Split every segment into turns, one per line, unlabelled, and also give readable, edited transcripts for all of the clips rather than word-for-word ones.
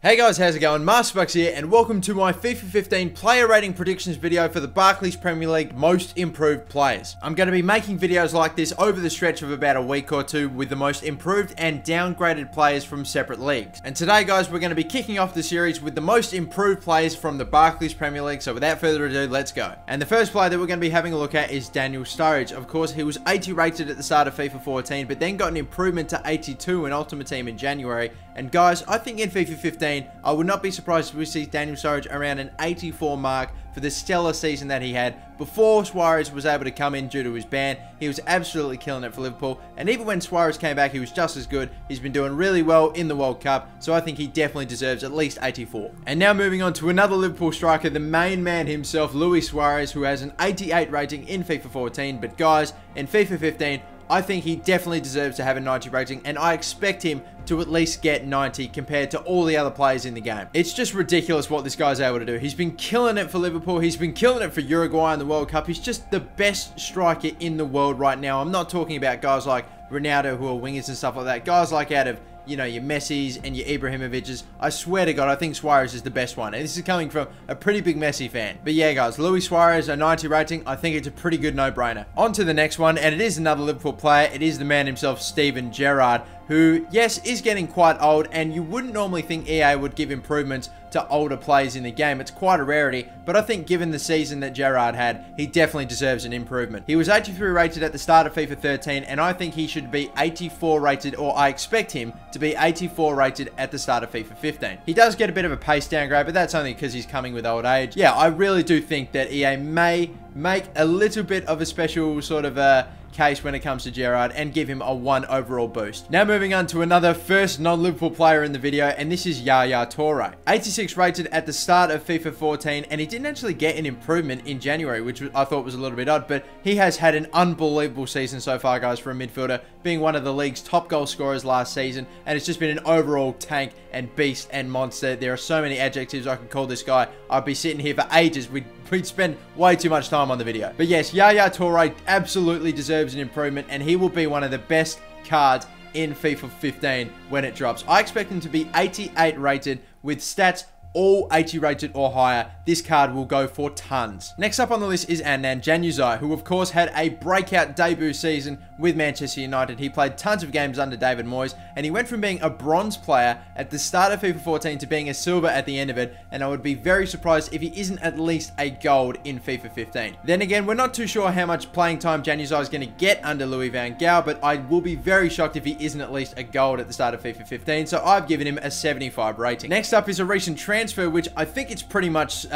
Hey guys, how's it going? MasterBucks here, and welcome to my FIFA 15 player rating predictions video for the Barclays Premier League most improved players. I'm going to be making videos like this over the stretch of about a week or two with the most improved and downgraded players from separate leagues. And today guys, we're going to be kicking off the series with the most improved players from the Barclays Premier League, so without further ado, let's go. And the first player that we're going to be having a look at is Daniel Sturridge. Of course, he was 80 rated at the start of FIFA 14, but then got an improvement to 82 in Ultimate Team in January. And guys, I think in FIFA 15, I would not be surprised if we see Daniel Sturridge around an 84 mark for the stellar season that he had before Suarez was able to come in due to his ban. He was absolutely killing it for Liverpool, and even when Suarez came back, he was just as good. He's been doing really well in the World Cup, so I think he definitely deserves at least 84. And now moving on to another Liverpool striker, the main man himself, Luis Suarez, who has an 88 rating in FIFA 14, but guys, in FIFA 15, I think he definitely deserves to have a 90 rating, and I expect him to at least get 90 compared to all the other players in the game. It's just ridiculous what this guy's able to do. He's been killing it for Liverpool. He's been killing it for Uruguay in the World Cup. He's just the best striker in the world right now. I'm not talking about guys like Ronaldo who are wingers and stuff like that. Guys like out of, you know, your Messis and your Ibrahimovic's. I swear to God, I think Suarez is the best one. And this is coming from a pretty big Messi fan. But yeah, guys, Luis Suarez, a 90 rating. I think it's a pretty good no-brainer. On to the next one, and it is another Liverpool player. It is the man himself, Steven Gerrard, who, yes, is getting quite old, and you wouldn't normally think EA would give improvements to older players in the game. It's quite a rarity, but I think given the season that Gerrard had, he definitely deserves an improvement. He was 83 rated at the start of FIFA 13, and I think he should be 84 rated, or I expect him to be 84 rated at the start of FIFA 15. He does get a bit of a pace downgrade, but that's only because he's coming with old age. Yeah, I really do think that EA may make a little bit of a special sort of a case when it comes to Gerrard and give him a 1 overall boost. Now moving on to another first non-Liverpool player in the video, and this is Yaya Toure. 86 rated at the start of FIFA 14, and he didn't actually get an improvement in January, which I thought was a little bit odd, but he has had an unbelievable season so far, guys, for a midfielder, being one of the league's top goal scorers last season, and it's just been an overall tank and beast and monster. There are so many adjectives I could call this guy. I'd be sitting here for ages. We'd spend way too much time on the video. But yes, Yaya Toure absolutely deserves an improvement, and he will be one of the best cards in FIFA 15 when it drops. I expect him to be 88 rated with stats all 80 rated or higher. This card will go for tons. Next up on the list is Adnan Januzaj, who of course had a breakout debut season with Manchester United. He played tons of games under David Moyes, and he went from being a bronze player at the start of FIFA 14 to being a silver at the end of it, and I would be very surprised if he isn't at least a gold in FIFA 15. Then again, we're not too sure how much playing time Januzaj is going to get under Louis van Gaal, but I will be very shocked if he isn't at least a gold at the start of FIFA 15, so I've given him a 75 rating. Next up is a recent transfer, which I think it's pretty much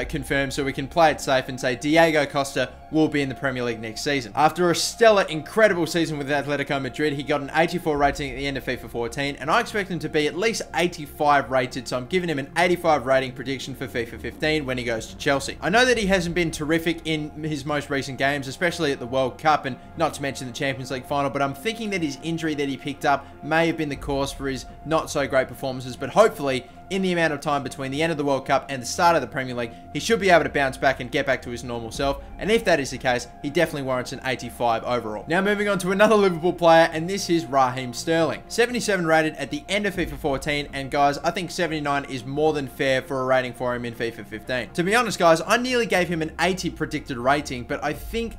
confirmed, so we can play it safe and say Diego Costa will be in the Premier League next season. After a stellar, incredible season with Atletico Madrid, he got an 84 rating at the end of FIFA 14, and I expect him to be at least 85 rated, so I'm giving him an 85 rating prediction for FIFA 15 when he goes to Chelsea. I know that he hasn't been terrific in his most recent games, especially at the World Cup, and not to mention the Champions League final, but I'm thinking that his injury that he picked up may have been the cause for his not so great performances, but hopefully in the amount of time between the end of the World Cup and the start of the Premier League, he should be able to bounce back and get back to his normal self, and if that is the case, he definitely warrants an 85 overall. Now moving on to another Liverpool player, and this is Raheem Sterling. 77 rated at the end of FIFA 14, and guys, I think 79 is more than fair for a rating for him in FIFA 15. To be honest, guys, I nearly gave him an 80 predicted rating, but I think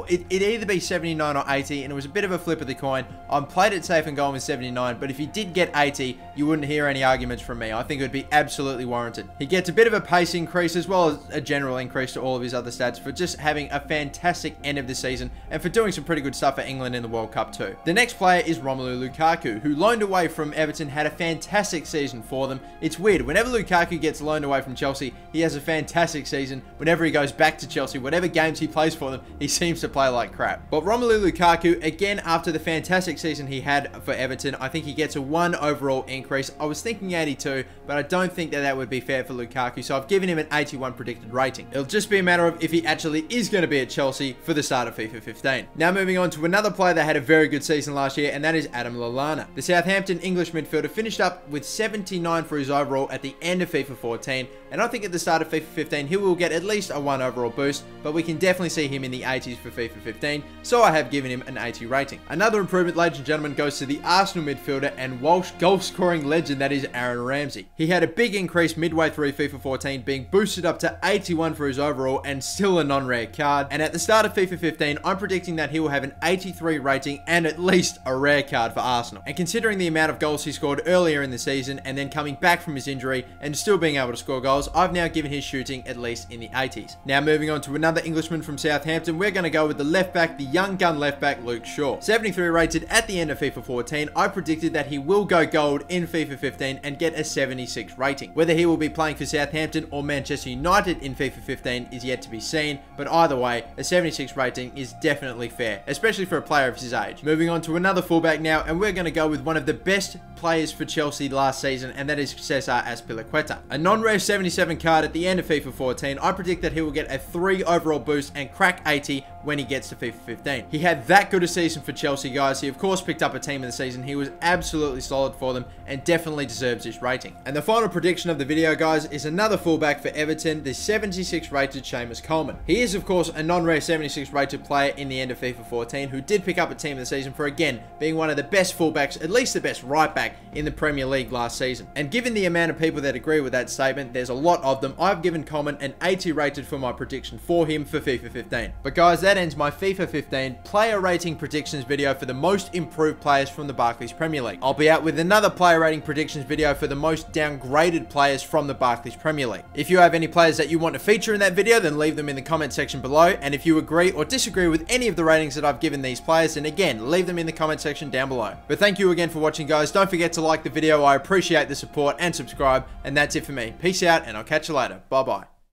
it'd either be 79 or 80, and it was a bit of a flip of the coin. I played it safe and going with 79, but if he did get 80, you wouldn't hear any arguments from me. I think it would be absolutely warranted. He gets a bit of a pace increase as well as a general increase to all of his other stats for just having a fantastic end of the season and for doing some pretty good stuff for England in the World Cup too. The next player is Romelu Lukaku, who loaned away from Everton had a fantastic season for them. It's weird, whenever Lukaku gets loaned away from Chelsea, he has a fantastic season. Whenever he goes back to Chelsea, whatever games he plays for them, he seems to play like crap. But Romelu Lukaku, again, after the fantastic season he had for Everton, I think he gets a 1 overall increase. I was thinking 82, but I don't think that would be fair for Lukaku, so I've given him an 81 predicted rating. It'll just be a matter of if he actually is going to be at Chelsea for the start of FIFA 15. Now moving on to another player that had a very good season last year, and that is Adam Lallana. The Southampton English midfielder finished up with 79 for his overall at the end of FIFA 14, and I think at the start of FIFA 15 he will get at least a 1 overall boost, but we can definitely see him in the 80s for FIFA 15, so I have given him an 80 rating. Another improvement, ladies and gentlemen, goes to the Arsenal midfielder and Welsh goal-scoring legend, that is Aaron Ramsey. He had a big increase midway through FIFA 14, being boosted up to 81 for his overall and still a non-rare card, and at the start of FIFA 15 I'm predicting that he will have an 83 rating and at least a rare card for Arsenal. And considering the amount of goals he scored earlier in the season and then coming back from his injury and still being able to score goals, I've now given his shooting at least in the 80s. Now moving on to another Englishman from Southampton, we're going to go with the left back, the young gun left back Luke Shaw. 73 rated at the end of FIFA 14, I predicted that he will go gold in FIFA 15 and get a 76 rating. Whether he will be playing for Southampton or Manchester United in FIFA 15 is yet to be seen, but either way, a 76 rating is definitely fair, especially for a player of his age. Moving on to another fullback now, and we're going to go with one of the best players for Chelsea last season, and that is Cesar Azpilicueta. A non-rare 77 card at the end of FIFA 14, I predict that he will get a 3 overall boost and crack 80 when he gets to FIFA 15. He had that good a season for Chelsea, guys. He of course picked up a team of the season. He was absolutely solid for them and definitely deserves his rating. And the final prediction of the video, guys, is another fullback for Everton, the 76 rated Seamus Coleman. He is of course a non-rare 76 rated player in the end of FIFA 14 who did pick up a team of the season for, again, being one of the best fullbacks, at least the best right back in the Premier League last season. And given the amount of people that agree with that statement, there's a lot of them, I've given Coleman an 80 rated for my prediction for him for FIFA 15. But guys, that ends my FIFA 15 player rating predictions video for the most improved players from the Barclays Premier League. I'll be out with another player rating predictions video for the most downgraded players from the Barclays Premier League. If you have any players that you want to feature in that video, then leave them in the comment section below. And if you agree or disagree with any of the ratings that I've given these players, then again, leave them in the comment section down below. But thank you again for watching, guys. Don't forget to like the video. I appreciate the support, and subscribe. And that's it for me. Peace out, and I'll catch you later. Bye bye.